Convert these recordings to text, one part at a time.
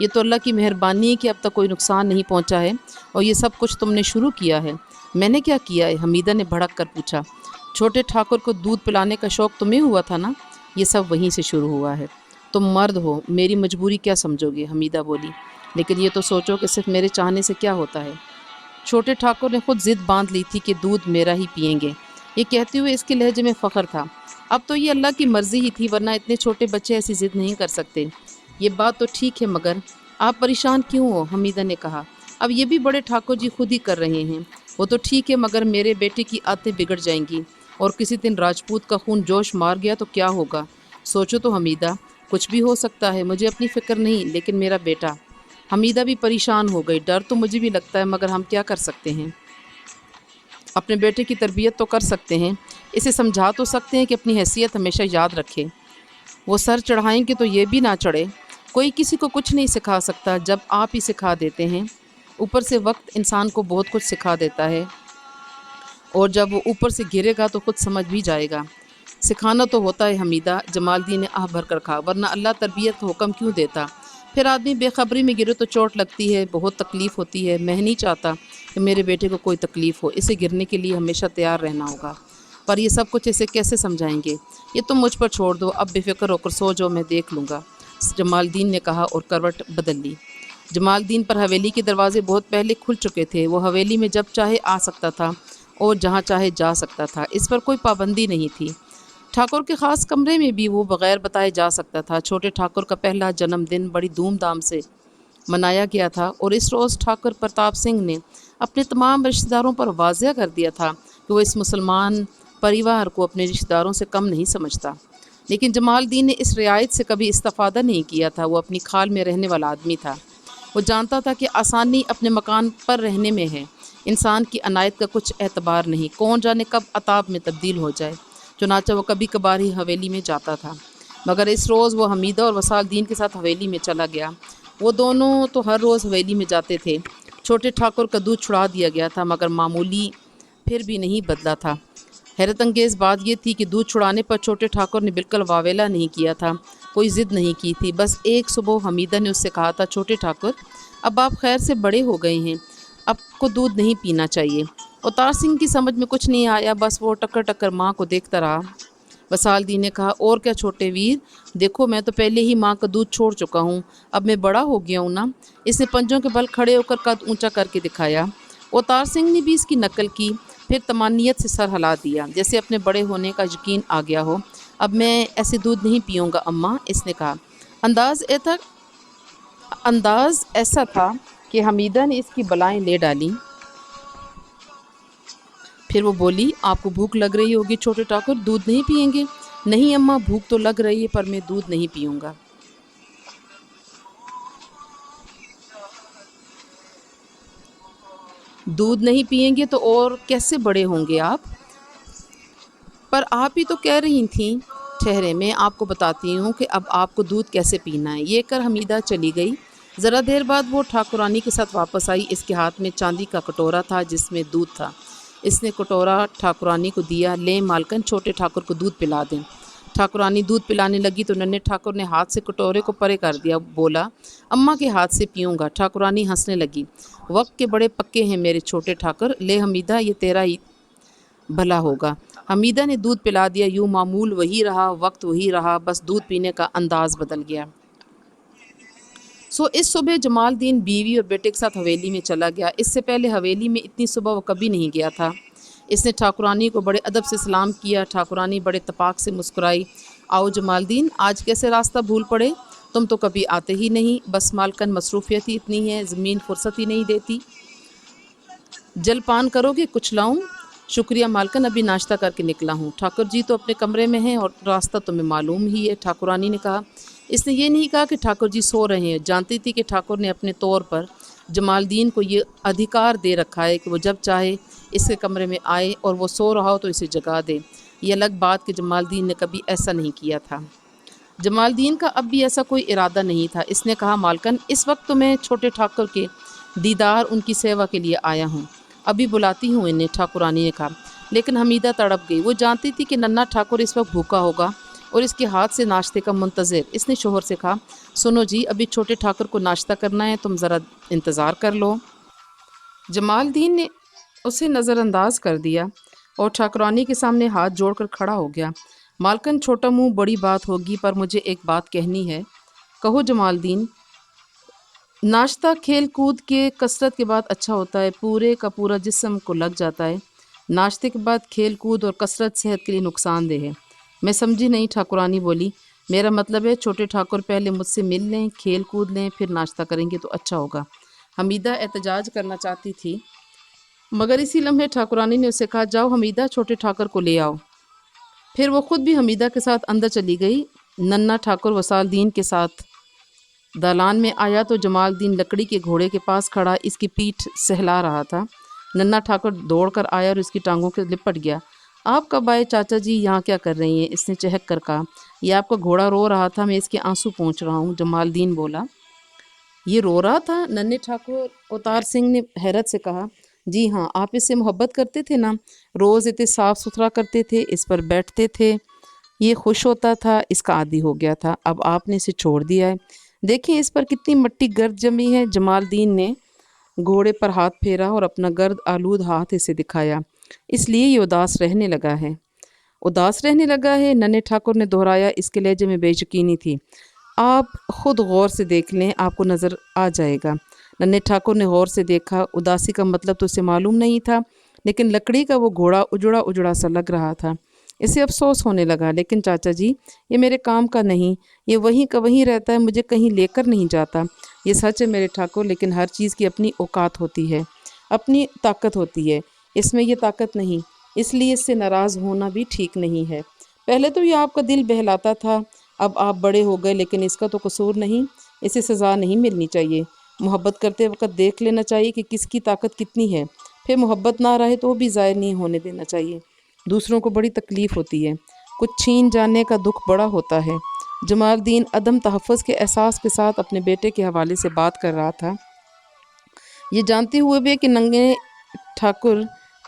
یہ تو اللہ کی مہربانی ہے کہ اب تک کوئی نقصان نہیں پہنچا ہے، اور یہ سب کچھ تم نے شروع کیا ہے۔ میں نے کیا کیا ہے؟ حمیدہ نے بھڑک کر پوچھا۔ چھوٹے ٹھاکر کو دودھ پلانے کا شوق تمہیں ہوا تھا نا؟ یہ سب وہیں سے شروع ہوا ہے۔ تم مرد ہو، میری مجبوری کیا سمجھو گے؟ حمیدہ بولی۔ لیکن یہ تو سوچو کہ صرف میرے چاہنے سے کیا ہوتا ہے۔ چھوٹے ٹھاکر نے خود ضد باندھ لی تھی کہ دودھ میرا ہی پئیں گے۔ یہ کہتے ہوئے اس کے لہجے میں فخر تھا۔ اب تو یہ اللہ کی مرضی ہی تھی، ورنہ اتنے چھوٹے بچے ایسی ضد نہیں کر سکتے۔ یہ بات تو ٹھیک ہے، مگر آپ پریشان کیوں ہو؟ حمیدہ نے کہا۔ اب یہ بھی بڑے ٹھاکر جی خود ہی کر رہے ہیں۔ وہ تو ٹھیک ہے، مگر میرے بیٹے کی عادتیں بگڑ جائیں گی، اور کسی دن راجپوت کا خون جوش مار گیا تو کیا ہوگا؟ سوچو تو حمیدہ، کچھ بھی ہو سکتا ہے، مجھے اپنی فکر نہیں، لیکن میرا بیٹا۔ حمیدہ بھی پریشان ہو گئی۔ ڈر تو مجھے بھی لگتا ہے، مگر ہم کیا کر سکتے ہیں؟ اپنے بیٹے کی تربیت تو کر سکتے ہیں، اسے سمجھا تو سکتے ہیں کہ اپنی حیثیت ہمیشہ یاد رکھے۔ وہ سر چڑھائیں گے تو یہ بھی نہ چڑھے۔ کوئی کسی کو کچھ نہیں سکھا سکتا جب آپ ہی سکھا دیتے ہیں۔ اوپر سے وقت انسان کو بہت کچھ سکھا دیتا ہے، اور جب وہ اوپر سے گرے گا تو خود سمجھ بھی جائے گا۔ سکھانا تو ہوتا ہے حمیدہ، جمال الدین نے آہ بھر کر کہا، ورنہ اللہ تربیت کا حکم کیوں دیتا؟ پھر آدمی بے خبری میں گرے تو چوٹ لگتی ہے، بہت تکلیف ہوتی ہے۔ میں نہیں چاہتا کہ میرے بیٹے کو کوئی تکلیف ہو، اسے گرنے کے لیے ہمیشہ تیار رہنا ہوگا۔ پر یہ سب کچھ اسے کیسے سمجھائیں گے؟ یہ تم مجھ پر چھوڑ دو، اب بے فکر ہو کر سو جاؤ، میں دیکھ لوں گا، جمال الدین نے کہا اور کروٹ بدل لی۔ جمال الدین پر حویلی کے دروازے بہت پہلے کھل چکے تھے۔ وہ حویلی میں جب چاہے آ سکتا تھا اور جہاں چاہے جا سکتا تھا، اس پر کوئی پابندی نہیں تھی۔ ٹھاکر کے خاص کمرے میں بھی وہ بغیر بتائے جا سکتا تھا۔ چھوٹے ٹھاکر کا پہلا جنم دن بڑی دھوم دھام سے منایا گیا تھا، اور اس روز ٹھاکر پرتاپ سنگھ نے اپنے تمام رشتہ داروں پر واضح کر دیا تھا کہ وہ اس مسلمان پریوار کو اپنے رشتہ داروں سے کم نہیں سمجھتا۔ لیکن جمال الدین نے اس رعایت سے کبھی استفادہ نہیں کیا تھا۔ وہ اپنی کھال میں رہنے والا آدمی تھا۔ وہ جانتا تھا کہ آسانی اپنے مکان پر رہنے میں ہے، انسان کی عنایت کا کچھ اعتبار نہیں، کون جانے کب عطاب میں تبدیل ہو جائے۔ چنانچہ وہ کبھی کبھار ہی حویلی میں جاتا تھا، مگر اس روز وہ حمیدہ اور وصال الدین کے ساتھ حویلی میں چلا گیا۔ وہ دونوں تو ہر روز حویلی میں جاتے تھے۔ چھوٹے ٹھاکر کا دودھ چھڑا دیا گیا تھا، مگر معمولی پھر بھی نہیں بدلا تھا۔ حیرت انگیز بات یہ تھی کہ دودھ چھڑانے پر چھوٹے ٹھاکر نے بالکل واویلا نہیں کیا تھا، کوئی ضد نہیں کی تھی۔ بس ایک صبح حمیدہ نے اس سے کہا تھا، چھوٹے ٹھاکر، اب آپ خیر سے بڑے ہو گئے ہیں، آپ کو دودھ نہیں پینا چاہیے۔ اوتار سنگھ کی سمجھ میں کچھ نہیں آیا، بس وہ ٹکر ٹکر ماں کو دیکھتا رہا۔ وصال الدین نے کہا، اور کیا چھوٹے ویر، دیکھو میں تو پہلے ہی ماں کا دودھ چھوڑ چکا ہوں، اب میں بڑا ہو گیا ہوں نا۔ اس نے پنجوں کے بل کھڑے ہو کر قد اونچا کر کے دکھایا۔ اوتار سنگھ نے بھی اس کی نقل کی، پھر تمانیت سے سر ہلا دیا، جیسے اپنے بڑے ہونے کا یقین آ گیا ہو۔ اب میں ایسے دودھ نہیں پیوں گا اماں، اس نے کہا۔ انداز ایسا تھا کہ حمیدہ نے اس کی بلائیں لے ڈالیں۔ پھر وہ بولی، آپ کو بھوک لگ رہی ہوگی چھوٹے ٹھاکر، دودھ نہیں پئیں گے؟ نہیں اماں، بھوک تو لگ رہی ہے، پر میں دودھ نہیں پیوں گا۔ دودھ نہیں پئیں گے تو اور کیسے بڑے ہوں گے آپ؟ پر آپ ہی تو کہہ رہی تھیں۔ ٹھہرے، میں آپ کو بتاتی ہوں کہ اب آپ کو دودھ کیسے پینا ہے۔ یہ کر حمیدہ چلی گئی۔ ذرا دیر بعد وہ ٹھاکرانی کے ساتھ واپس آئی۔ اس کے ہاتھ میں چاندی کا کٹورا تھا جس میں دودھ تھا۔ اس نے کٹورا ٹھاکرانی کو دیا۔ لیں مالکن، چھوٹے ٹھاکر کو دودھ پلا دیں۔ ٹھاکرانی دودھ پلانے لگی تو ننھے ٹھاکر نے ہاتھ سے کٹورے کو پرے کر دیا، بولا، اماں کے ہاتھ سے پیوں گا۔ ٹھاکرانی ہنسنے لگی، وقت کے بڑے پکے ہیں میرے چھوٹے ٹھاکر، لے حمیدہ، یہ تیرا ہی بھلا ہوگا۔ حمیدہ نے دودھ پلا دیا۔ یوں معمول وہی رہا، وقت وہی رہا، بس دودھ پینے کا انداز بدل گیا۔ اس صبح جمال الدین بیوی اور بیٹے کے ساتھ حویلی میں چلا گیا۔ اس سے پہلے حویلی میں اتنی صبح وہ کبھی نہیں گیا تھا۔ اس نے ٹھاکرانی کو بڑے ادب سے سلام کیا۔ ٹھاکرانی بڑے اتفاق سے مسکرائی۔ آؤ جمال الدین، آج کیسے راستہ بھول پڑے؟ تم تو کبھی آتے ہی نہیں۔ بس مالکن، مصروفیت ہی اتنی ہے، زمین فرصت ہی نہیں دیتی۔ جل پان کرو گے؟ کچھ لاؤں؟ شکریہ مالکن، ابھی ناشتہ کر کے نکلا ہوں۔ ٹھاکر جی تو اپنے کمرے میں ہیں اور راستہ تمہیں معلوم ہی ہے، ٹھاکرانی نے کہا۔ اس نے یہ نہیں کہا کہ ٹھاکر جی سو رہے ہیں، جانتی تھی کہ ٹھاکر نے اپنے طور پر جمال الدین کو یہ ادھیکار دے رکھا ہے کہ وہ جب چاہے اس کے کمرے میں آئے اور وہ سو رہا ہو تو اسے جگا دے۔ یہ الگ بات کہ جمال الدین نے کبھی ایسا نہیں کیا تھا۔ جمال الدین کا اب بھی ایسا کوئی ارادہ نہیں تھا۔ اس نے کہا، مالکن، اس وقت تو میں چھوٹے ٹھاکر کے دیدار، ان کی سیوا کے لیے آیا ہوں، ابھی بلاتی ہوں انہیں، ٹھاکرانی نے کہا۔ لیکن حمیدہ تڑپ گئی۔ وہ جانتی تھی کہ ننھا ٹھاکر اس وقت بھوکا ہوگا، اور اس کے ہاتھ سے ناشتے کا منتظر۔ اس نے شوہر سے کہا، سنو جی، ابھی چھوٹے ٹھاکر کو ناشتہ کرنا ہے، تم ذرا انتظار کر لو۔ جمال الدین نے اسے نظر انداز کر دیا اور ٹھاکرانی کے سامنے ہاتھ جوڑ کر کھڑا ہو گیا۔ مالکن چھوٹا منہ، بڑی بات ہوگی پر مجھے ایک بات کہنی ہے۔ کہو جمال الدین۔ ناشتہ کھیل کود کے کثرت کے بعد اچھا ہوتا ہے، پورے کا پورا جسم کو لگ جاتا ہے۔ ناشتے کے بعد کھیل کود اور کثرت صحت کے لیے نقصان دہ ہے۔ میں سمجھی نہیں، ٹھاکرانی بولی۔ میرا مطلب ہے چھوٹے ٹھاکر پہلے مجھ سے مل لیں، کھیل کود لیں، پھر ناشتہ کریں گے تو اچھا ہوگا۔ حمیدہ احتجاج کرنا چاہتی تھی مگر اسی لمحے ٹھاکرانی نے اسے کہا، جاؤ حمیدہ، چھوٹے ٹھاکر کو لے آؤ۔ پھر وہ خود بھی حمیدہ کے ساتھ اندر چلی گئی۔ ننھا ٹھاکر وصال الدین کے ساتھ دالان میں آیا تو جمال الدین لکڑی کے گھوڑے کے پاس کھڑا اس کی پیٹھ سہلا رہا تھا۔ ننھا ٹھاکر دوڑ کر آیا اور اس کی ٹانگوں کے لپٹ گیا۔ آپ کب آئے چاچا جی، یہاں کیا کر رہی ہیں؟ اس نے چہک کر کہا۔ یہ آپ کا گھوڑا رو رہا تھا، میں اس کے آنسو پونچھ رہا ہوں، جمال الدین بولا۔ یہ رو رہا تھا؟ ننھے ٹھاکر اوتار سنگھ نے حیرت سے کہا۔ جی ہاں، آپ اس سے محبت کرتے تھے نا، روز اتنے صاف ستھرا کرتے تھے، اس پر بیٹھتے تھے، یہ خوش ہوتا تھا، اس کا عادی ہو گیا تھا، اب آپ نے اسے چھوڑ دیا ہے۔ دیکھیں اس پر کتنی مٹی گرد جمی ہے۔ جمال الدین نے گھوڑے پر ہاتھ پھیرا اور اپنا گرد آلود ہاتھ اسے دکھایا۔ اس لیے یہ اداس رہنے لگا ہے۔ اداس رہنے لگا ہے، ننھے ٹھاکر نے دہرایا، اس کے لہجے میں بے یقینی تھی۔ آپ خود غور سے دیکھ لیں، آپ کو نظر آ جائے گا۔ ننھے ٹھاکر نے غور سے دیکھا، اداسی کا مطلب تو اسے معلوم نہیں تھا، لیکن لکڑی کا وہ گھوڑا اجڑا اجڑا سا لگ رہا تھا۔ اسے افسوس ہونے لگا، لیکن چاچا جی، یہ میرے کام کا نہیں، یہ وہیں کا وہیں رہتا ہے، مجھے کہیں لے کر نہیں جاتا۔ یہ سچ ہے میرے ٹھاکر، لیکن ہر چیز کی اپنی اوقات ہوتی ہے، اپنی طاقت ہوتی ہے، اس میں یہ طاقت نہیں، اس لیے اس سے ناراض ہونا بھی ٹھیک نہیں ہے۔ پہلے تو یہ آپ کا دل بہلاتا تھا، اب آپ بڑے ہو گئے، لیکن اس کا تو قصور نہیں، اسے سزا نہیں ملنی چاہیے۔ محبت کرتے وقت دیکھ لینا چاہیے کہ کس کی طاقت کتنی ہے، پھر محبت نہ رہے تو وہ بھی ضائع نہیں ہونے دینا چاہیے۔ دوسروں کو بڑی تکلیف ہوتی ہے، کچھ چھین جانے کا دکھ بڑا ہوتا ہے۔ جمال الدین عدم تحفظ کے احساس کے ساتھ اپنے بیٹے کے حوالے سے بات کر رہا تھا، یہ جانتے ہوئے بھی کہ ننھے ٹھاکر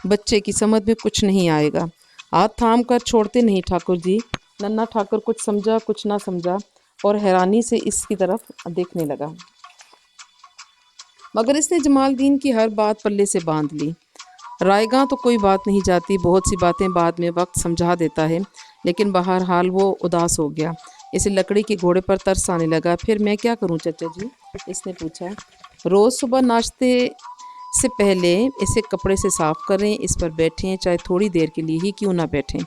بچے کی سمجھ میں کچھ نہیں آئے گا۔ ہاتھ تھام کر چھوڑتے نہیں ٹھاکر جی۔ ننھا ٹھاکر کچھ سمجھا کچھ نہ سمجھا اور حیرانی سے اس کی طرف دیکھنے لگا، مگر اس نے جمال الدین کی ہر بات پلے سے باندھ لی۔ رائے گاں تو کوئی بات نہیں جاتی، بہت سی باتیں بعد میں وقت سمجھا دیتا ہے، لیکن بہرحال وہ اداس ہو گیا، اسے لکڑی کے گھوڑے پر ترس آنے لگا۔ پھر میں کیا کروں چچا جی؟ اس نے پوچھا۔ روز صبح ناشتے سے پہلے اسے کپڑے سے صاف کریں، اس پر بیٹھیں، چاہے تھوڑی دیر کے لیے ہی کیوں نہ بیٹھیں،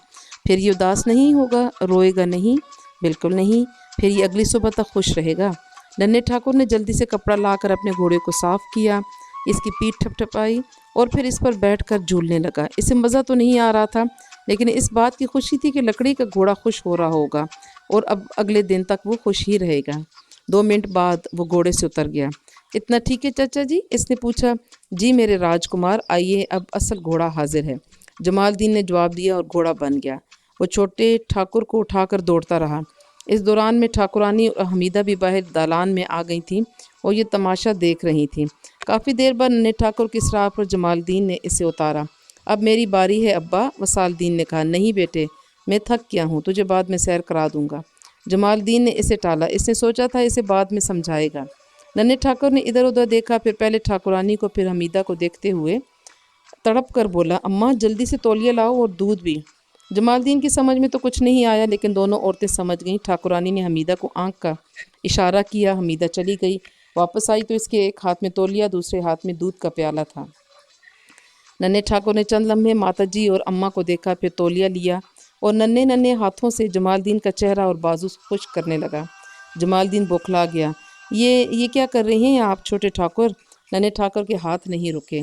پھر یہ اداس نہیں ہوگا، روئے گا نہیں، بالکل نہیں، پھر یہ اگلی صبح تک خوش رہے گا۔ ننھے ٹھاکر نے جلدی سے کپڑا لا کر اپنے گھوڑے کو صاف کیا، اس کی پیٹھ ٹھپ ٹھپائی اور پھر اس پر بیٹھ کر جھولنے لگا۔ اسے مزہ تو نہیں آ رہا تھا، لیکن اس بات کی خوشی تھی کہ لکڑی کا گھوڑا خوش ہو رہا ہوگا اور اب اگلے دن تک وہ خوش ہی رہے گا۔ 2 منٹ بعد وہ گھوڑے سے اتر گیا۔ اتنا ٹھیک ہے چچا جی؟ اس نے پوچھا۔ جی میرے راجکمار، آئیے، اب اصل گھوڑا حاضر ہے، جمال الدین نے جواب دیا اور گھوڑا بن گیا۔ وہ چھوٹے ٹھاکر کو اٹھا کر دوڑتا رہا۔ اس دوران میں ٹھاکرانی اور حمیدہ بھی باہر دالان میں آ گئی تھیں اور یہ تماشا دیکھ رہی تھیں۔ کافی دیر بعد ننھے ٹھاکر کی اصرار پر جمال الدین نے اسے اتارا۔ اب میری باری ہے ابا، وصال الدین نے کہا۔ نہیں بیٹے، میں تھک گیا ہوں، تجھے بعد میں سیر کرا دوں گا۔ جمال الدین نے اسے ٹالا، اس نے سوچا تھا اسے بعد میں سمجھائے گا۔ ننھے ٹھاکر نے ادھر ادھر دیکھا، پھر پہلے ٹھاکرانی کو پھر حمیدہ کو دیکھتے ہوئے تڑپ کر بولا، اماں جلدی سے تولیہ لاؤ اور دودھ بھی۔ جمال الدین کی سمجھ میں تو کچھ نہیں آیا، لیکن دونوں عورتیں سمجھ گئیں۔ ٹھاکرانی نے حمیدہ کو آنکھ کا اشارہ کیا، حمیدہ چلی گئی، واپس آئی تو اس کے ایک ہاتھ میں تولیہ، دوسرے ہاتھ میں دودھ کا پیالہ تھا۔ ننھے ٹھاکر نے چند لمحے ماتا جی اور اماں کو دیکھا، پھر تولیہ لیا اور ننھے ننھے ہاتھوں سے جمال الدین کا چہرہ اور بازو خشک کرنے لگا۔ جمال الدین بوکھلا گیا۔ یہ کیا کر رہے ہیں آپ چھوٹے ٹھاکر؟ ننھے ٹھاکر کے ہاتھ نہیں رکے۔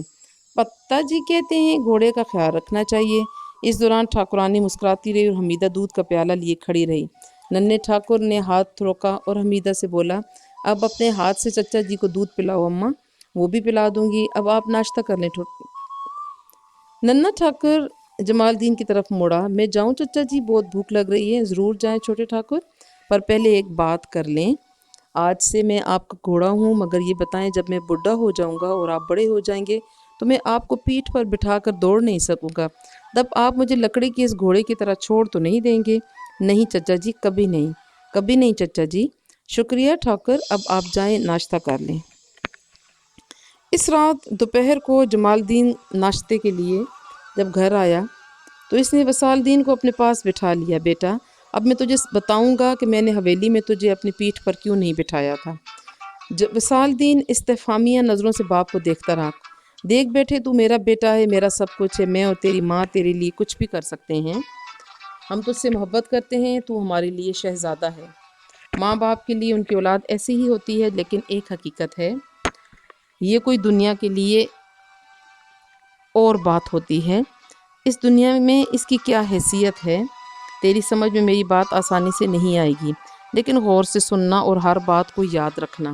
پتا جی کہتے ہیں گھوڑے کا خیال رکھنا چاہیے۔ اس دوران ٹھاکرانی مسکراتی رہی اور حمیدہ دودھ کا پیالہ لیے کھڑی رہی۔ ننھے ٹھاکر نے ہاتھ روکا اور حمیدہ سے بولا، اب اپنے ہاتھ سے چچا جی کو دودھ پلاؤ اماں۔ وہ بھی پلا دوں گی، اب آپ ناشتہ کر لیں۔ ننھا ٹھاکر جمال الدین کی طرف مڑا۔ میں جاؤں چچا جی؟ بہت بھوک لگ رہی ہے۔ ضرور جائیں چھوٹے ٹھاکر، پر پہلے ایک بات کر لیں، آج سے میں آپ کا گھوڑا ہوں، مگر یہ بتائیں جب میں بڈھا ہو جاؤں گا اور آپ بڑے ہو جائیں گے تو میں آپ کو پیٹھ پر بٹھا کر دوڑ نہیں سکوں گا، تب آپ مجھے لکڑی کی اس گھوڑے کی طرح چھوڑ تو نہیں دیں گے؟ نہیں چچا جی، کبھی نہیں، کبھی نہیں چچا جی۔ شکریہ ٹھاکر، اب آپ جائیں ناشتہ کر لیں۔ اس رات دوپہر کو جمال الدین ناشتے کے لیے جب گھر آیا تو اس نے وصال الدین کو اپنے پاس بٹھا لیا۔ بیٹا، اب میں تجھے بتاؤں گا کہ میں نے حویلی میں تجھے اپنی پیٹھ پر کیوں نہیں بٹھایا تھا۔ وصال الدین استفہامیہ نظروں سے باپ کو دیکھتا رہا۔ دیکھ بیٹے، تو میرا بیٹا ہے، میرا سب کچھ ہے، میں اور تیری ماں تیرے لیے کچھ بھی کر سکتے ہیں۔ ہم تجھ سے محبت کرتے ہیں، تو ہمارے لیے شہزادہ ہے۔ ماں باپ کے لیے ان کی اولاد ایسی ہی ہوتی ہے، لیکن ایک حقیقت ہے، یہ کوئی دنیا کے لیے اور بات ہوتی ہے۔ اس دنیا میں اس کی کیا حیثیت ہے، تیری سمجھ میں میری بات آسانی سے نہیں آئے گی، لیکن غور سے سننا اور ہر بات کو یاد رکھنا۔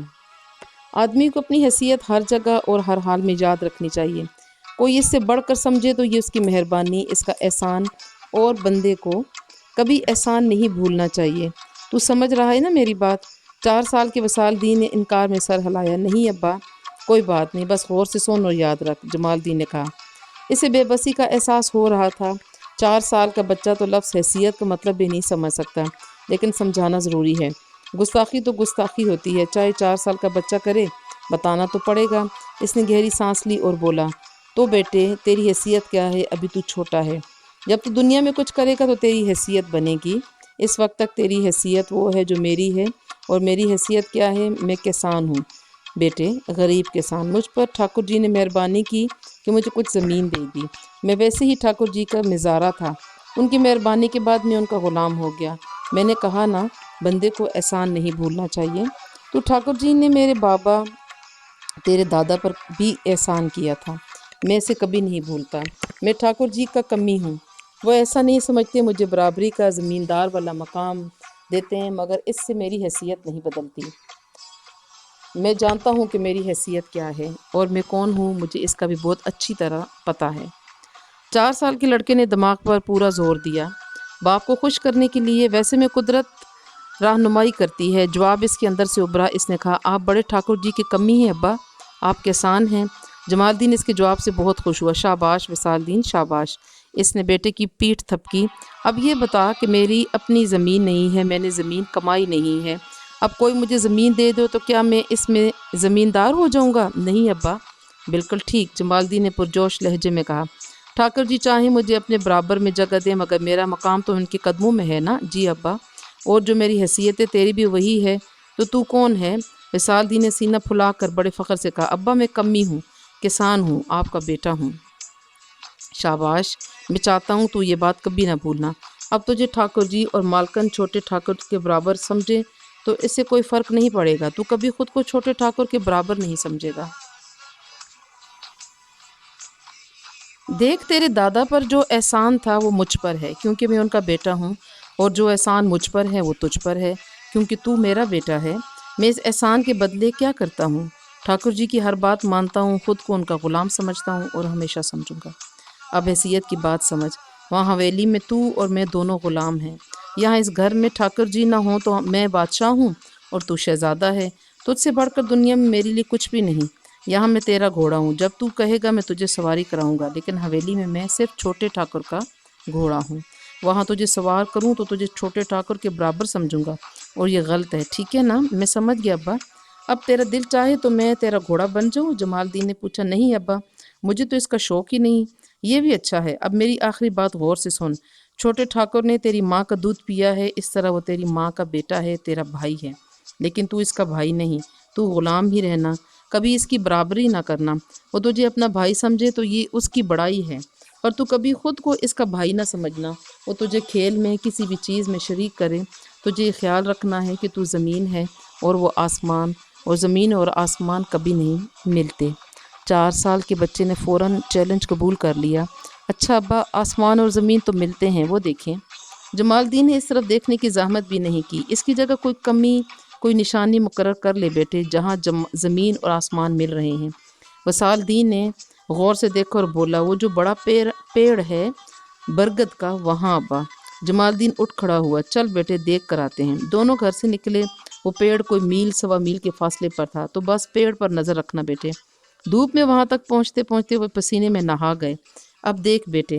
آدمی کو اپنی حیثیت ہر جگہ اور ہر حال میں یاد رکھنی چاہیے۔ کوئی اس سے بڑھ کر سمجھے تو یہ اس کی مہربانی، اس کا احسان، اور بندے کو کبھی احسان نہیں بھولنا چاہیے۔ تو سمجھ رہا ہے نا میری بات؟ 4 سال کے وصال الدین نے انکار میں سر ہلایا۔ نہیں ابا، کوئی بات نہیں، بس غور سے سن اور یاد رکھ، جمال الدین نے کہا۔ اسے بے بسی کا احساس ہو رہا تھا۔ 4 سال کا بچہ تو لفظ حیثیت کا مطلب بھی نہیں سمجھ سکتا، لیکن سمجھانا ضروری ہے۔ گستاخی تو گستاخی ہوتی ہے، چاہے 4 سال کا بچہ کرے، بتانا تو پڑے گا۔ اس نے گہری سانس لی اور بولا، تو بیٹے تیری حیثیت کیا ہے؟ ابھی تو چھوٹا ہے، جب تو دنیا میں کچھ کرے گا تو تیری حیثیت بنے گی۔ اس وقت تک تیری حیثیت وہ ہے جو میری ہے، اور میری حیثیت کیا ہے؟ میں کسان ہوں بیٹے، غریب کسان۔ مجھ پر ٹھاکر جی نے مہربانی کی کہ مجھے کچھ زمین دے دی۔ میں ویسے ہی ٹھاکر جی کا مزارع تھا، ان کی مہربانی کے بعد میں ان کا غلام ہو گیا۔ میں نے کہا نا، بندے کو احسان نہیں بھولنا چاہیے۔ تو ٹھاکر جی نے میرے بابا، تیرے دادا پر بھی احسان کیا تھا، میں اسے کبھی نہیں بھولتا۔ میں ٹھاکر جی کا کمی ہوں، وہ ایسا نہیں سمجھتے، مجھے برابری کا زمیندار والا مقام دیتے ہیں، مگر اس سے میری حیثیت نہیں بدلتی۔ میں جانتا ہوں کہ میری حیثیت کیا ہے اور میں کون ہوں، مجھے اس کا بھی بہت اچھی طرح پتہ ہے۔ 4 سال کے لڑکے نے دماغ پر پورا زور دیا، باپ کو خوش کرنے کے لیے۔ ویسے میں قدرت رہنمائی کرتی ہے، جواب اس کے اندر سے ابھرا۔ اس نے کہا، آپ بڑے ٹھاکر جی کی کمی ہیں ابا، آپ کسان ہیں۔ جمال الدین اس کے جواب سے بہت خوش ہوا۔ شاباش وصال الدین، شاباش۔ اس نے بیٹے کی پیٹھ تھپکی۔ اب یہ بتا کہ میری اپنی زمین نہیں ہے، میں نے زمین کمائی نہیں ہے، اب کوئی مجھے زمین دے دو تو کیا میں اس میں زمیندار ہو جاؤں گا؟ نہیں ابا، بالکل ٹھیک، جمال الدین نے پرجوش لہجے میں کہا۔ ٹھاکر جی چاہیں مجھے اپنے برابر میں جگہ دیں، مگر میرا مقام تو ان کے قدموں میں ہے نا۔ جی ابا، اور جو میری حیثیت ہے تیری بھی وہی ہے، تو کون ہے؟ وصال الدین نے سینہ پھلا کر بڑے فخر سے کہا، ابا میں کمی ہوں، کسان ہوں، آپ کا بیٹا ہوں۔ شاباش، میں چاہتا ہوں تو یہ بات کبھی نہ بھولنا۔ اب تجھے ٹھاکر جی اور مالکن چھوٹے ٹھاکر کے برابر سمجھے تو اس سے کوئی فرق نہیں پڑے گا، تو کبھی خود کو چھوٹے ٹھاکر کے برابر نہیں سمجھے گا۔ دیکھ، تیرے دادا پر جو احسان تھا وہ مجھ پر ہے، کیونکہ میں ان کا بیٹا ہوں، اور جو احسان مجھ پر ہے وہ تجھ پر ہے، کیونکہ تو میرا بیٹا ہے۔ میں اس احسان کے بدلے کیا کرتا ہوں؟ ٹھاکر جی کی ہر بات مانتا ہوں، خود کو ان کا غلام سمجھتا ہوں اور ہمیشہ سمجھوں گا۔ اب حیثیت کی بات سمجھ، وہاں حویلی میں تو اور میں دونوں غلام ہیں، یہاں اس گھر میں ٹھاکر جی نہ ہوں تو میں بادشاہ ہوں اور تو شہزادہ ہے۔ تجھ سے بڑھ کر دنیا میں میرے لیے کچھ بھی نہیں۔ یہاں میں تیرا گھوڑا ہوں، جب تو کہے گا میں تجھے سواری کراؤں گا، لیکن حویلی میں میں صرف چھوٹے ٹھاکر کا گھوڑا ہوں۔ وہاں تجھے سوار کروں تو تجھے چھوٹے ٹھاکر کے برابر سمجھوں گا، اور یہ غلط ہے، ٹھیک ہے نا؟ میں سمجھ گیا ابا، اب تیرا دل چاہے تو میں تیرا گھوڑا بن جاؤں؟ جمال الدین نے پوچھا۔ نہیں ابا، مجھے تو اس کا شوق ہی نہیں۔ یہ بھی اچھا ہے، اب میری آخری بات غور سے سن۔ چھوٹے ٹھاکر نے تیری ماں کا دودھ پیا ہے، اس طرح وہ تیری ماں کا بیٹا ہے، تیرا بھائی ہے، لیکن تو اس کا بھائی نہیں، تو غلام ہی رہنا، کبھی اس کی برابری نہ کرنا۔ وہ تجھے اپنا بھائی سمجھے تو یہ اس کی بڑائی ہے، اور تو کبھی خود کو اس کا بھائی نہ سمجھنا۔ وہ تجھے کھیل میں کسی بھی چیز میں شریک کرے، تجھے یہ خیال رکھنا ہے کہ تو زمین ہے اور وہ آسمان، اور زمین اور آسمان کبھی نہیں ملتے۔ 4 سال کے بچے نے فوراً چیلنج قبول کر لیا۔ اچھا ابا، آسمان اور زمین تو ملتے ہیں، وہ دیکھیں۔ جمال الدین نے اس طرف دیکھنے کی زحمت بھی نہیں کی۔ اس کی جگہ کوئی کمی، کوئی نشانی مقرر کر لے بیٹے جہاں زمین اور آسمان مل رہے ہیں۔ وصال الدین نے غور سے دیکھا اور بولا، وہ جو بڑا پیڑ ہے برگد کا، وہاں ابا۔ جمال الدین اٹھ کھڑا ہوا۔ چل بیٹے، دیکھ کر آتے ہیں۔ دونوں گھر سے نکلے۔ وہ پیڑ کوئی میل سوا میل کے فاصلے پر تھا، تو بس پیڑ پر نظر رکھنا بیٹے۔ دھوپ میں وہاں تک پہنچتے پہنچتے وہ پسینے میں نہا گئے۔ اب دیکھ بیٹے،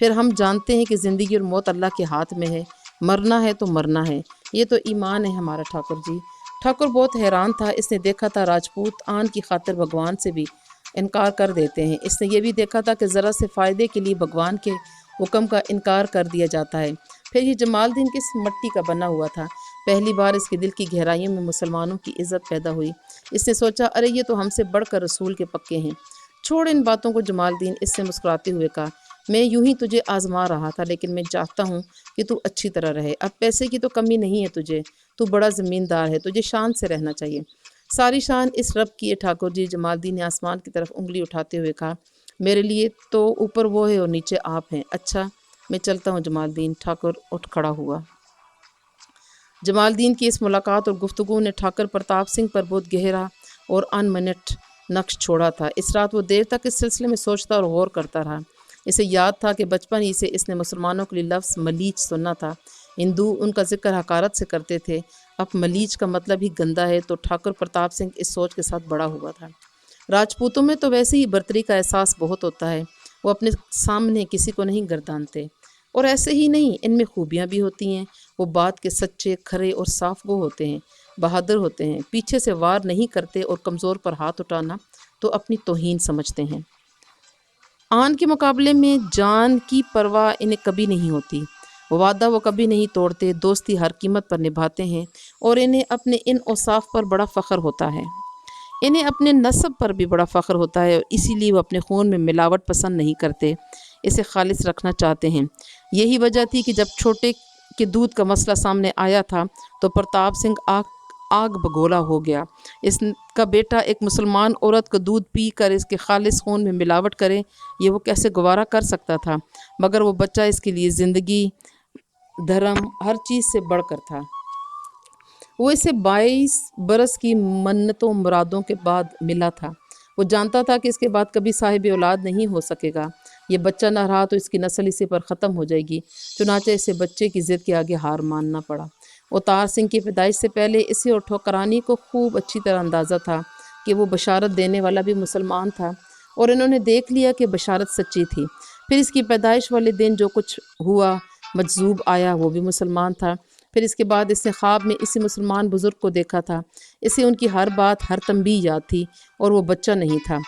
پھر ہم جانتے ہیں کہ زندگی اور موت اللہ کے ہاتھ میں ہے، مرنا ہے تو مرنا ہے، یہ تو ایمان ہے ہمارا ٹھاکر جی۔ ٹھاکر بہت حیران تھا، اس نے دیکھا تھا راجپوت آن کی خاطر بھگوان سے بھی انکار کر دیتے ہیں، اس نے یہ بھی دیکھا تھا کہ ذرا سے فائدے کے لیے بھگوان کے حکم کا انکار کر دیا جاتا ہے۔ پھر یہ جمال الدین کس مٹی کا بنا ہوا تھا؟ پہلی بار اس کے دل کی گہرائیوں میں مسلمانوں کی عزت پیدا ہوئی۔ اس نے سوچا، ارے یہ تو ہم سے بڑھ کر رسول کے پکے ہیں۔ چھوڑ ان باتوں کو، جمال الدین اس سے مسکراتے ہوئے کہا، میں یوں ہی تجھے آزما رہا تھا، لیکن میں چاہتا ہوں کہ تو اچھی طرح رہے۔ اب پیسے کی تو کمی نہیں ہے تجھے، تو بڑا زمیندار ہے، تجھے شان سے رہنا چاہیے۔ ساری شان اس رب کی ہے ٹھاکر جی، جمال الدین نے آسمان کی طرف انگلی اٹھاتے ہوئے کہا، میرے لیے تو اوپر وہ ہے اور نیچے آپ ہیں۔ اچھا میں چلتا ہوں جمال الدین۔ ٹھاکر اٹھ کھڑا ہوا۔ جمال الدین کی اس ملاقات اور گفتگو نے ٹھاکر پرتاپ سنگھ پر بہت گہرا اور انمنٹ نقش چھوڑا تھا۔ اس رات وہ دیر تک اس سلسلے میں سوچتا اور غور کرتا رہا۔ اسے یاد تھا کہ بچپن ہی سے اس نے مسلمانوں کے لیے لفظ ملیچ سنا تھا۔ ہندو ان کا ذکر حقارت سے کرتے تھے، اب ملیچ کا مطلب ہی گندا ہے، تو ٹھاکر پرتاپ سنگھ اس سوچ کے ساتھ بڑا ہوا تھا۔ راجپوتوں میں تو ویسے ہی برتری کا احساس بہت ہوتا ہے، وہ اپنے سامنے کسی کو نہیں گردانتے، اور ایسے ہی نہیں، ان میں خوبیاں بھی ہوتی ہیں، وہ بات کے سچے، کھرے اور صاف گو ہوتے ہیں، بہادر ہوتے ہیں، پیچھے سے وار نہیں کرتے، اور کمزور پر ہاتھ اٹھانا تو اپنی توہین سمجھتے ہیں۔ آن کے مقابلے میں جان کی پرواہ انہیں کبھی نہیں ہوتی، وعدہ وہ کبھی نہیں توڑتے، دوستی ہر قیمت پر نبھاتے ہیں، اور انہیں اپنے ان اوصاف پر بڑا فخر ہوتا ہے۔ انہیں اپنے نسب پر بھی بڑا فخر ہوتا ہے، اور اسی لیے وہ اپنے خون میں ملاوٹ پسند نہیں کرتے، اسے خالص رکھنا چاہتے ہیں۔ یہی وجہ تھی کہ جب چھوٹے کے دودھ کا مسئلہ سامنے آیا تھا تو پرتاپ سنگھ آگ بگولا ہو گیا۔ اس کا بیٹا ایک مسلمان عورت کا دودھ پی کر اس کے خالص خون میں ملاوٹ کرے، یہ وہ کیسے گوارا کر سکتا تھا؟ مگر وہ بچہ اس کے لیے زندگی، دھرم، ہر چیز سے بڑھ کر تھا۔ وہ اسے 22 برس کی منتوں مرادوں کے بعد ملا تھا۔ وہ جانتا تھا کہ اس کے بعد کبھی صاحب اولاد نہیں ہو سکے گا، یہ بچہ نہ رہا تو اس کی نسل اسی پر ختم ہو جائے گی، چنانچہ اسے بچے کی ضد کے آگے ہار ماننا پڑا۔ اوتار سنگھ کی پیدائش سے پہلے اسے اور ٹھوکرانی کو خوب اچھی طرح اندازہ تھا کہ وہ بشارت دینے والا بھی مسلمان تھا، اور انہوں نے دیکھ لیا کہ بشارت سچی تھی۔ پھر اس کی پیدائش والے دن جو کچھ ہوا، مجذوب آیا، وہ بھی مسلمان تھا۔ پھر اس کے بعد اس نے خواب میں اسی مسلمان بزرگ کو دیکھا تھا، اسے ان کی ہر بات، ہر تنبیہ یاد تھی، اور وہ بچہ نہیں تھا۔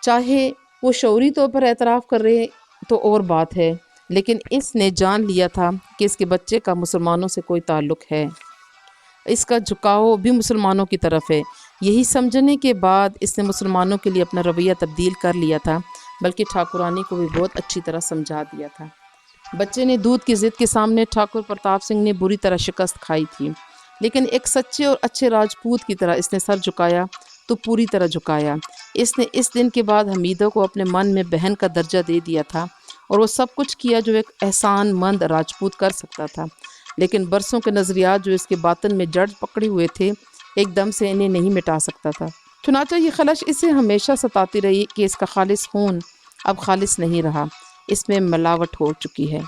چاہے وہ شعوری طور پر اعتراف کر رہے تو اور بات ہے، لیکن اس نے جان لیا تھا کہ اس کے بچے کا مسلمانوں سے کوئی تعلق ہے، اس کا جھکاؤ بھی مسلمانوں کی طرف ہے۔ یہی سمجھنے کے بعد اس نے مسلمانوں کے لیے اپنا رویہ تبدیل کر لیا تھا، بلکہ ٹھاکرانی کو بھی بہت اچھی طرح سمجھا دیا تھا۔ بچے نے دودھ کی ضد کے سامنے ٹھاکر پرتاپ سنگھ نے بری طرح شکست کھائی تھی، لیکن ایک سچے اور اچھے راجپوت کی طرح اس نے سر جھکایا تو پوری طرح جھکایا۔ اس نے اس دن کے بعد حمیدہ کو اپنے من میں بہن کا درجہ دے دیا تھا، اور وہ سب کچھ کیا جو ایک احسان مند راجپوت کر سکتا تھا، لیکن برسوں کے نظریات جو اس کے باطن میں جڑ پکڑے ہوئے تھے، ایک دم سے انہیں نہیں مٹا سکتا تھا۔ چنانچہ یہ خلش اسے ہمیشہ ستاتی رہی کہ اس کا خالص خون اب خالص نہیں رہا، اس میں ملاوٹ ہو چکی ہے۔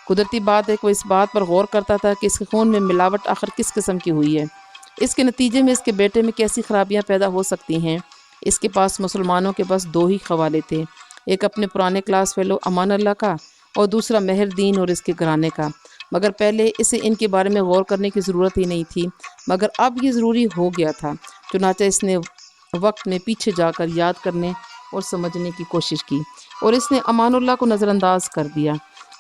قدرتی بات ہے کہ وہ اس بات پر غور کرتا تھا کہ اس کے خون میں ملاوٹ آخر کس قسم کی ہوئی ہے، اس کے نتیجے میں اس کے بیٹے میں کیسی خرابیاں پیدا ہو سکتی ہیں۔ اس کے پاس مسلمانوں کے بس 2 ہی حوالے تھے، ایک اپنے پرانے کلاس فیلو امان اللہ کا، اور دوسرا مہر الدین اور اس کے گھرانے کا، مگر پہلے اسے ان کے بارے میں غور کرنے کی ضرورت ہی نہیں تھی، مگر اب یہ ضروری ہو گیا تھا۔ چنانچہ اس نے وقت میں پیچھے جا کر یاد کرنے اور سمجھنے کی کوشش کی، اور اس نے امان اللہ کو نظر انداز کر دیا۔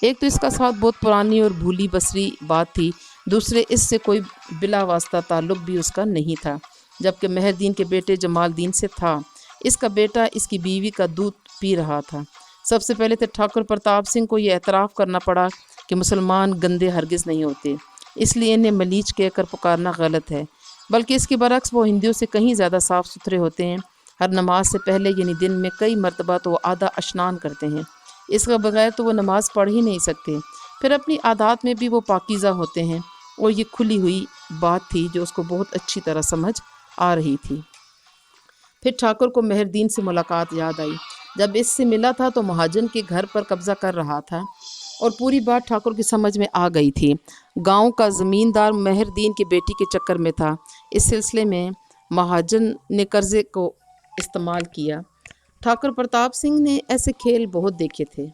ایک تو اس کا ساتھ بہت پرانی اور بھولی بسری بات تھی، دوسرے اس سے کوئی بلا واسطہ تعلق بھی اس کا نہیں تھا، جبکہ مہر الدین کے بیٹے جمال الدین سے تھا۔ اس کا بیٹا اس کی بیوی کا دودھ پی رہا تھا۔ سب سے پہلے تو ٹھاکر پرتاپ سنگھ کو یہ اعتراف کرنا پڑا کہ مسلمان گندے ہرگز نہیں ہوتے، اس لیے انہیں ملیچ کہہ کر پکارنا غلط ہے، بلکہ اس کے برعکس وہ ہندوؤں سے کہیں زیادہ صاف ستھرے ہوتے ہیں۔ ہر نماز سے پہلے یعنی دن میں کئی مرتبہ تو وہ آدھا اشنان کرتے ہیں، اس کے بغیر تو وہ نماز پڑھ ہی نہیں سکتے۔ پھر اپنی عادات میں بھی وہ پاکیزہ ہوتے ہیں، اور یہ کھلی ہوئی بات تھی جو اس کو بہت اچھی طرح سمجھ آ رہی تھی۔ پھر ٹھاکر کو مہر الدین سے ملاقات یاد آئی۔ جب اس سے ملا تھا تو مہاجن کے گھر پر قبضہ کر رہا تھا، اور پوری بات ٹھاکر کی سمجھ میں آ گئی تھی۔ گاؤں کا زمیندار مہر الدین کی بیٹی کے چکر میں تھا، اس سلسلے میں مہاجن نے قرضے کو استعمال کیا۔ ٹھاکر پرتاپ سنگھ نے ایسے کھیل بہت دیکھے تھے۔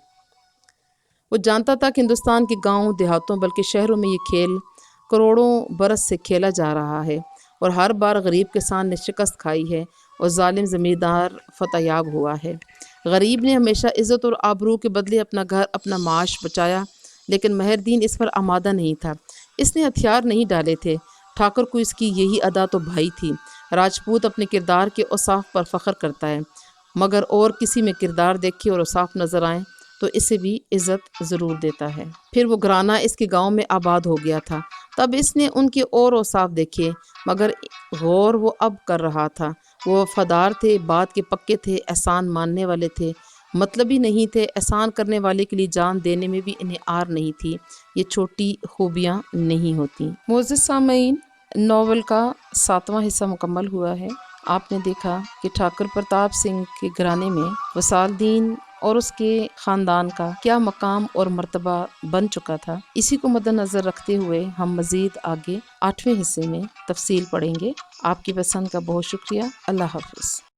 وہ جانتا تھا کہ ہندوستان کے گاؤں دیہاتوں بلکہ شہروں میں یہ کھیل کروڑوں برس سے کھیلا جا رہا ہے، اور ہر بار غریب کسان نے شکست کھائی ہے اور ظالم زمیندار فتح یاب ہوا ہے۔ غریب نے ہمیشہ عزت اور آبرو کے بدلے اپنا گھر، اپنا معاش بچایا، لیکن مہر دین اس پر آمادہ نہیں تھا۔ اس نے ہتھیار نہیں ڈالے تھے۔ ٹھاکر کو اس کی یہی ادا تو بھائی تھی۔ راجپوت اپنے کردار کے اوصاف پر فخر کرتا ہے، مگر اور کسی میں کردار دیکھے اور اوصاف نظر آئیں تو اسے بھی عزت ضرور دیتا ہے۔ پھر وہ گھرانہ اس کے گاؤں میں آباد ہو گیا تھا، تب اس نے ان کے اور اوصاف دیکھے، مگر غور وہ اب کر رہا تھا۔ وہ وفادار تھے، بات کے پکے تھے، احسان ماننے والے تھے، مطلبی نہیں تھے۔ احسان کرنے والے کے لیے جان دینے میں بھی انہیں آر نہیں تھی۔ یہ چھوٹی خوبیاں نہیں ہوتی۔ معزز سامعین، ناول کا 7واں حصہ مکمل ہوا ہے۔ آپ نے دیکھا کہ ٹھاکر پرتاپ سنگھ کے گھرانے میں وصال دین اور اس کے خاندان کا کیا مقام اور مرتبہ بن چکا تھا۔ اسی کو مد نظر رکھتے ہوئے ہم مزید آگے 8ویں حصے میں تفصیل پڑھیں گے۔ آپ کی پسند کا بہت شکریہ۔ اللہ حافظ۔